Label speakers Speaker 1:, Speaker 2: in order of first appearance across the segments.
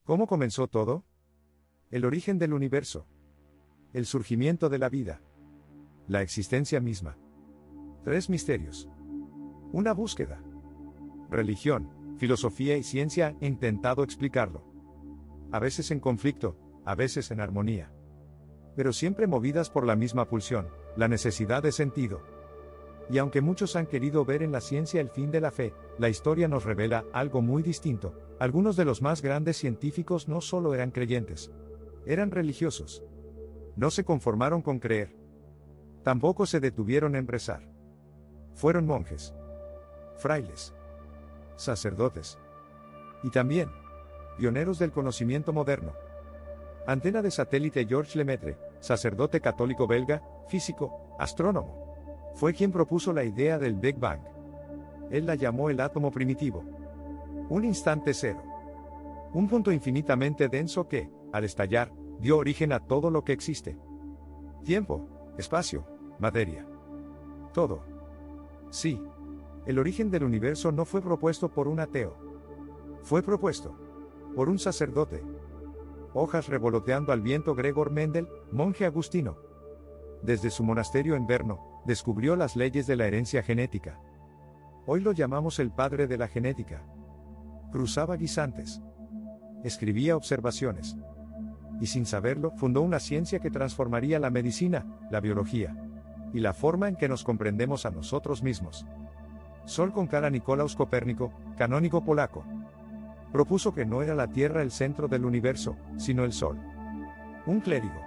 Speaker 1: ¿Cómo comenzó todo? El origen del universo. El surgimiento de la vida. La existencia misma. 3 misterios. Una búsqueda. Religión, filosofía y ciencia han intentado explicarlo. A veces en conflicto, a veces en armonía. Pero siempre movidas por la misma pulsión, la necesidad de sentido. Y aunque muchos han querido ver en la ciencia el fin de la fe, la historia nos revela algo muy distinto. Algunos de los más grandes científicos no solo eran creyentes, eran religiosos. No se conformaron con creer. Tampoco se detuvieron en rezar. Fueron monjes, frailes, sacerdotes. Y también, pioneros del conocimiento moderno. Antena de satélite Georges Lemaitre, sacerdote católico belga, físico, astrónomo. Fue quien propuso la idea del Big Bang. Él la llamó el átomo primitivo. Un instante cero. Un punto infinitamente denso que, al estallar, dio origen a todo lo que existe. Tiempo, espacio, materia. Todo. Sí. El origen del universo no fue propuesto por un ateo. Fue propuesto por un sacerdote. Hojas revoloteando al viento. Gregor Mendel, monje agustino. Desde su monasterio en Brno, descubrió las leyes de la herencia genética. Hoy lo llamamos el padre de la genética. Cruzaba guisantes. Escribía observaciones. Y sin saberlo, fundó una ciencia que transformaría la medicina, la biología y la forma en que nos comprendemos a nosotros mismos. Sol con cara. Nicolaus Copérnico, canónigo polaco. Propuso que no era la Tierra el centro del universo, sino el Sol. Un clérigo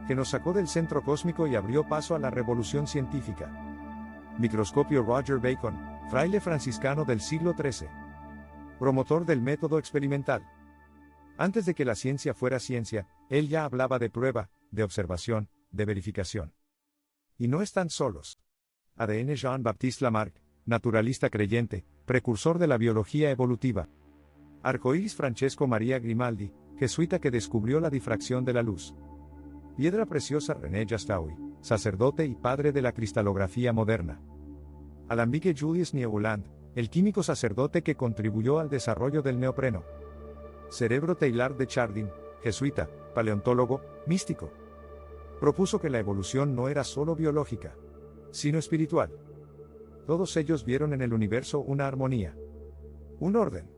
Speaker 1: que nos sacó del centro cósmico y abrió paso a la revolución científica. Microscopio. Roger Bacon, fraile franciscano del siglo XIII. Promotor del método experimental. Antes de que la ciencia fuera ciencia, él ya hablaba de prueba, de observación, de verificación. Y no están solos. ADN. Jean-Baptiste Lamarck, naturalista creyente, precursor de la biología evolutiva. Arcoíris. Francesco Maria Grimaldi, jesuita que descubrió la difracción de la luz. Piedra preciosa. René Jastaoui, sacerdote y padre de la cristalografía moderna. Alambique. Julius Niewoland, el químico sacerdote que contribuyó al desarrollo del neopreno. Cerebro. Teilhard de Chardin, jesuita, paleontólogo, místico. Propuso que la evolución no era solo biológica, sino espiritual. Todos ellos vieron en el universo una armonía, un orden,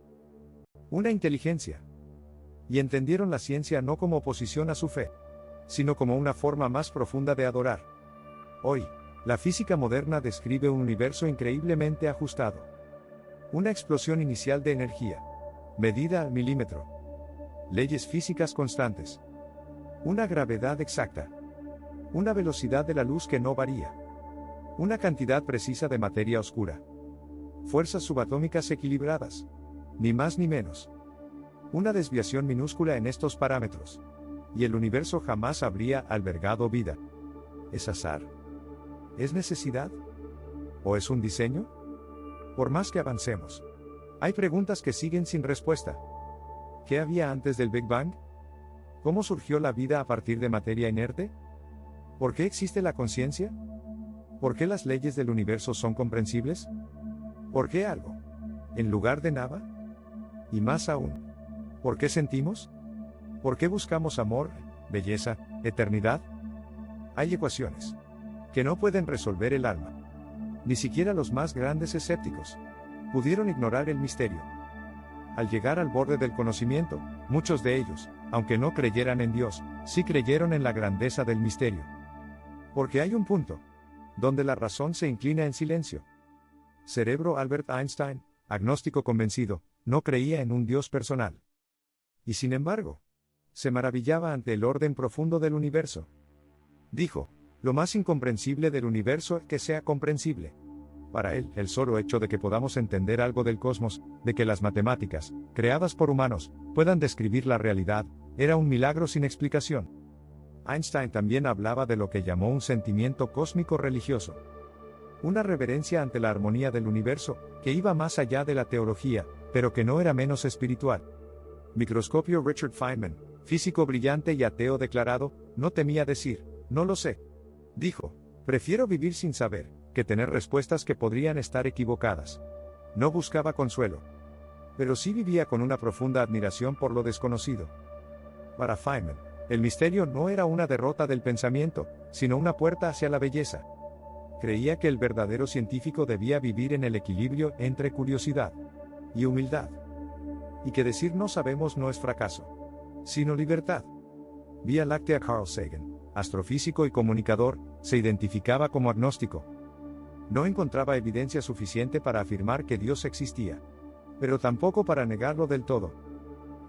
Speaker 1: una inteligencia. Y entendieron la ciencia no como oposición a su fe, sino como una forma más profunda de adorar. Hoy, la física moderna describe un universo increíblemente ajustado. Una explosión inicial de energía, medida al milímetro. Leyes físicas constantes. Una gravedad exacta. Una velocidad de la luz que no varía. Una cantidad precisa de materia oscura. Fuerzas subatómicas equilibradas. Ni más ni menos. Una desviación minúscula en estos parámetros. Y el universo jamás habría albergado vida. ¿Es azar? ¿Es necesidad? ¿O es un diseño? Por más que avancemos, hay preguntas que siguen sin respuesta. ¿Qué había antes del Big Bang? ¿Cómo surgió la vida a partir de materia inerte? ¿Por qué existe la conciencia? ¿Por qué las leyes del universo son comprensibles? ¿Por qué algo, en lugar de nada? Y más aún, ¿por qué sentimos? ¿Por qué buscamos amor, belleza, eternidad? Hay ecuaciones que no pueden resolver el alma. Ni siquiera los más grandes escépticos pudieron ignorar el misterio. Al llegar al borde del conocimiento, muchos de ellos, aunque no creyeran en Dios, sí creyeron en la grandeza del misterio. Porque hay un punto donde la razón se inclina en silencio. Cerebro. Albert Einstein, agnóstico convencido, no creía en un Dios personal. Y sin embargo, se maravillaba ante el orden profundo del universo. Dijo: lo más incomprensible del universo es que sea comprensible. Para él, el solo hecho de que podamos entender algo del cosmos, de que las matemáticas, creadas por humanos, puedan describir la realidad, era un milagro sin explicación. Einstein también hablaba de lo que llamó un sentimiento cósmico religioso. Una reverencia ante la armonía del universo, que iba más allá de la teología, pero que no era menos espiritual. Microscopio. Richard Feynman, físico brillante y ateo declarado, no temía decir, no lo sé. Dijo: prefiero vivir sin saber, que tener respuestas que podrían estar equivocadas. No buscaba consuelo. pero sí vivía con una profunda admiración por lo desconocido. Para Feynman, el misterio no era una derrota del pensamiento, sino una puerta hacia la belleza. Creía que el verdadero científico debía vivir en el equilibrio entre curiosidad y humildad. Y que decir no sabemos no es fracaso, sino libertad. Vía Láctea. Carl Sagan, astrofísico y comunicador, se identificaba como agnóstico. No encontraba evidencia suficiente para afirmar que Dios existía, pero tampoco para negarlo del todo.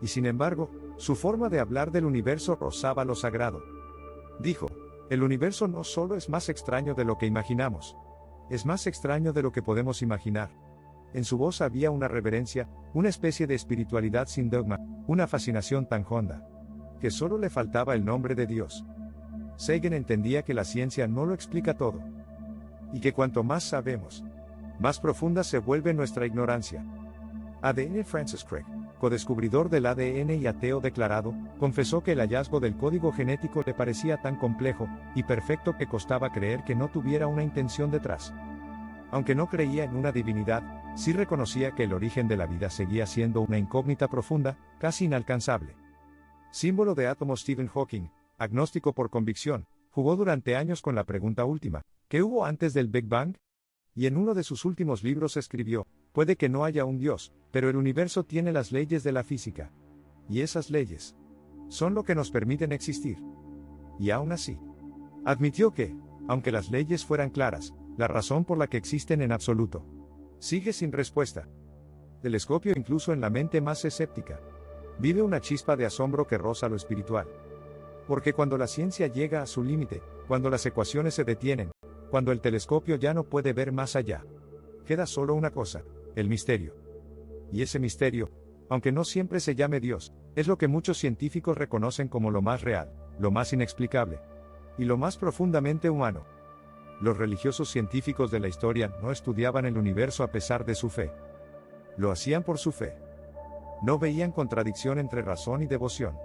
Speaker 1: Y sin embargo, su forma de hablar del universo rozaba lo sagrado. Dijo: el universo no solo es más extraño de lo que imaginamos, es más extraño de lo que podemos imaginar. En su voz había una reverencia, una especie de espiritualidad sin dogma, una fascinación tan honda, que solo le faltaba el nombre de Dios. Sagan entendía que la ciencia no lo explica todo, y que cuanto más sabemos, más profunda se vuelve nuestra ignorancia. ADN. Francis Crick, codescubridor del ADN y ateo declarado, confesó que el hallazgo del código genético le parecía tan complejo y perfecto que costaba creer que no tuviera una intención detrás. Aunque no creía en una divinidad, sí reconocía que el origen de la vida seguía siendo una incógnita profunda, casi inalcanzable. Símbolo de átomos. Stephen Hawking, agnóstico por convicción, jugó durante años con la pregunta última: ¿qué hubo antes del Big Bang? Y en uno de sus últimos libros escribió: puede que no haya un Dios, pero el universo tiene las leyes de la física. Y esas leyes son lo que nos permiten existir. Y aún así, admitió que, aunque las leyes fueran claras, la razón por la que existen en absoluto sigue sin respuesta. Telescopio. Incluso en la mente más escéptica vive una chispa de asombro que roza lo espiritual. Porque cuando la ciencia llega a su límite, cuando las ecuaciones se detienen, cuando el telescopio ya no puede ver más allá, queda solo una cosa: el misterio. Y ese misterio, aunque no siempre se llame Dios, es lo que muchos científicos reconocen como lo más real, lo más inexplicable y lo más profundamente humano. Los religiosos científicos de la historia no estudiaban el universo a pesar de su fe. Lo hacían por su fe. No veían contradicción entre razón y devoción.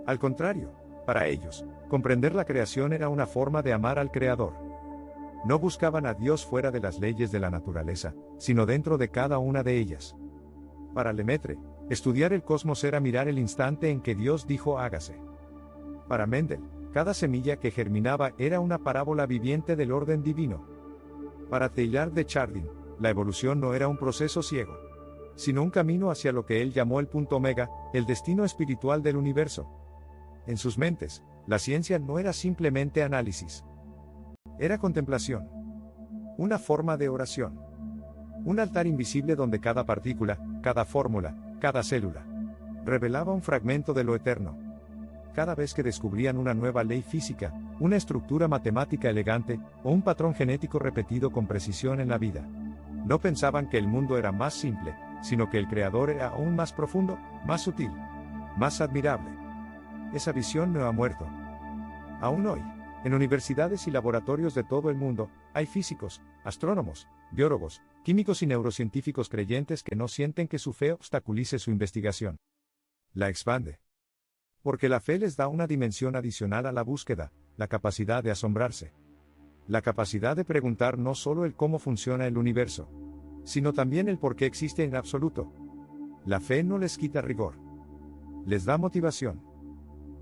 Speaker 1: Al contrario, para ellos, comprender la creación era una forma de amar al Creador. No buscaban a Dios fuera de las leyes de la naturaleza, sino dentro de cada una de ellas. Para Lemaitre, estudiar el cosmos era mirar el instante en que Dios dijo hágase. Para Mendel, cada semilla que germinaba era una parábola viviente del orden divino. Para Teilhard de Chardin, la evolución no era un proceso ciego, sino un camino hacia lo que él llamó el punto omega, el destino espiritual del universo. En sus mentes, la ciencia no era simplemente análisis. Era contemplación. Una forma de oración. Un altar invisible donde cada partícula, cada fórmula, cada célula, revelaba un fragmento de lo eterno. Cada vez que descubrían una nueva ley física, una estructura matemática elegante, o un patrón genético repetido con precisión en la vida, no pensaban que el mundo era más simple, sino que el Creador era aún más profundo, más sutil, más admirable. Esa visión no ha muerto. Aún hoy, en universidades y laboratorios de todo el mundo, hay físicos, astrónomos, biólogos, químicos y neurocientíficos creyentes que no sienten que su fe obstaculice su investigación. La expande. Porque la fe les da una dimensión adicional a la búsqueda, la capacidad de asombrarse. La capacidad de preguntar no solo el cómo funciona el universo, sino también el por qué existe en absoluto. La fe no les quita rigor. Les da motivación.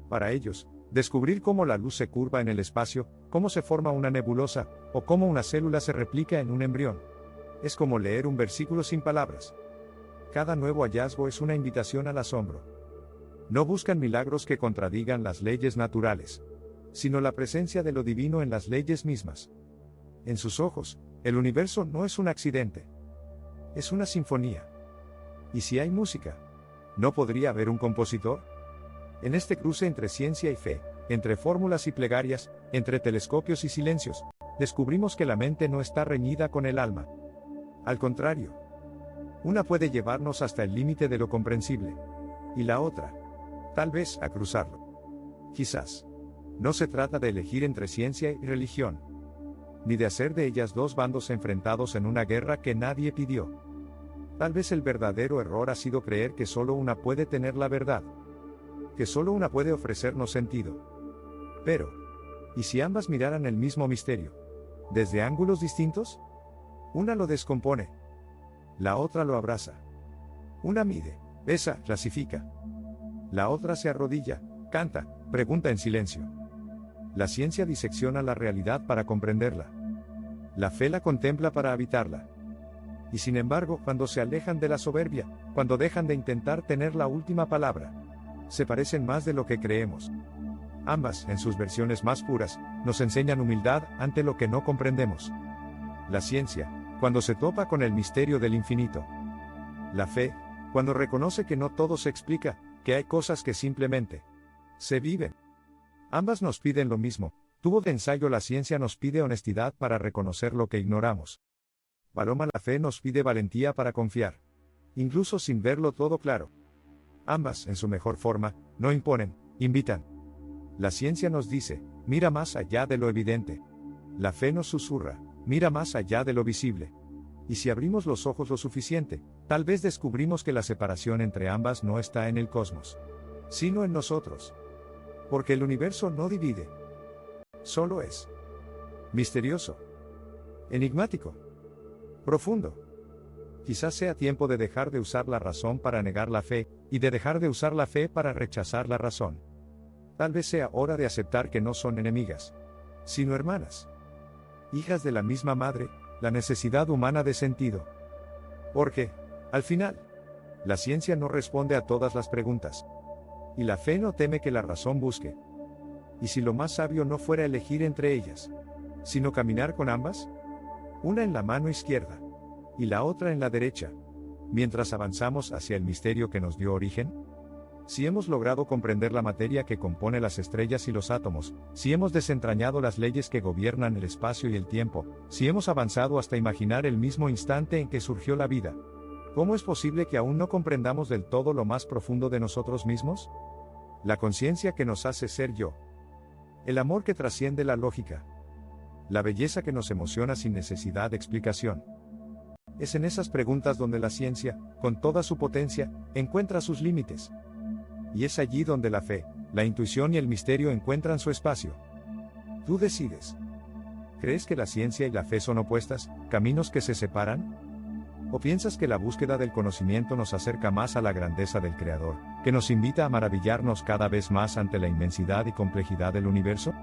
Speaker 1: Para ellos, descubrir cómo la luz se curva en el espacio, cómo se forma una nebulosa, o cómo una célula se replica en un embrión, es como leer un versículo sin palabras. Cada nuevo hallazgo es una invitación al asombro. No buscan milagros que contradigan las leyes naturales, sino la presencia de lo divino en las leyes mismas. En sus ojos, el universo no es un accidente. Es una sinfonía. ¿Y si hay música? ¿No podría haber un compositor? En este cruce entre ciencia y fe, entre fórmulas y plegarias, entre telescopios y silencios, descubrimos que la mente no está reñida con el alma. Al contrario, una puede llevarnos hasta el límite de lo comprensible, y la otra, tal vez, a cruzarlo. Quizás. No se trata de elegir entre ciencia y religión, ni de hacer de ellas dos bandos enfrentados en una guerra que nadie pidió. Tal vez el verdadero error ha sido creer que solo una puede tener la verdad, que solo una puede ofrecernos sentido. Pero, ¿y si ambas miraran el mismo misterio, desde ángulos distintos? Una lo descompone, la otra lo abraza. Una mide, pesa, clasifica. La otra se arrodilla, canta, pregunta en silencio. La ciencia disecciona la realidad para comprenderla. La fe la contempla para habitarla. Y sin embargo, cuando se alejan de la soberbia, cuando dejan de intentar tener la última palabra, se parecen más de lo que creemos. Ambas, en sus versiones más puras, nos enseñan humildad ante lo que no comprendemos. La ciencia, cuando se topa con el misterio del infinito. La fe, cuando reconoce que no todo se explica, que hay cosas que simplemente se viven. Ambas nos piden lo mismo. Tubo de ensayo. La ciencia nos pide honestidad para reconocer lo que ignoramos. Paloma, la fe nos pide valentía para confiar, incluso sin verlo todo claro. Ambas, en su mejor forma, no imponen, invitan. La ciencia nos dice, mira más allá de lo evidente. La fe nos susurra, mira más allá de lo visible. Y si abrimos los ojos lo suficiente, tal vez descubrimos que la separación entre ambas no está en el cosmos, sino en nosotros. Porque el universo no divide. Solo es misterioso, enigmático, profundo. Quizás sea tiempo de dejar de usar la razón para negar la fe, y de dejar de usar la fe para rechazar la razón. Tal vez sea hora de aceptar que no son enemigas, sino hermanas. Hijas de la misma madre, la necesidad humana de sentido. Porque, al final, la ciencia no responde a todas las preguntas. Y la fe no teme que la razón busque. ¿Y si lo más sabio no fuera elegir entre ellas, sino caminar con ambas? Una en la mano izquierda, y la otra en la derecha, mientras avanzamos hacia el misterio que nos dio origen. Si hemos logrado comprender la materia que compone las estrellas y los átomos, si hemos desentrañado las leyes que gobiernan el espacio y el tiempo, si hemos avanzado hasta imaginar el mismo instante en que surgió la vida, ¿cómo es posible que aún no comprendamos del todo lo más profundo de nosotros mismos? La conciencia que nos hace ser yo. El amor que trasciende la lógica. La belleza que nos emociona sin necesidad de explicación. Es en esas preguntas donde la ciencia, con toda su potencia, encuentra sus límites. Y es allí donde la fe, la intuición y el misterio encuentran su espacio. Tú decides. ¿Crees que la ciencia y la fe son opuestas, caminos que se separan? ¿O piensas que la búsqueda del conocimiento nos acerca más a la grandeza del Creador, que nos invita a maravillarnos cada vez más ante la inmensidad y complejidad del universo?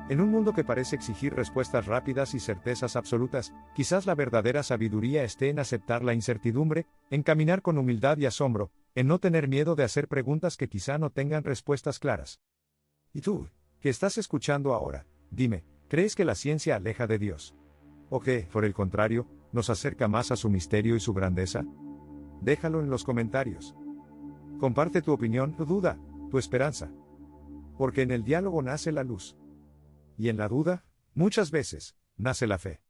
Speaker 1: En un mundo que parece exigir respuestas rápidas y certezas absolutas, quizás la verdadera sabiduría esté en aceptar la incertidumbre, en caminar con humildad y asombro, en no tener miedo de hacer preguntas que quizá no tengan respuestas claras. ¿Y tú, que estás escuchando ahora, dime, crees que la ciencia aleja de Dios? ¿O que, por el contrario, nos acerca más a su misterio y su grandeza? Déjalo en los comentarios. Comparte tu opinión, tu duda, tu esperanza. Porque en el diálogo nace la luz. Y en la duda, muchas veces, nace la fe.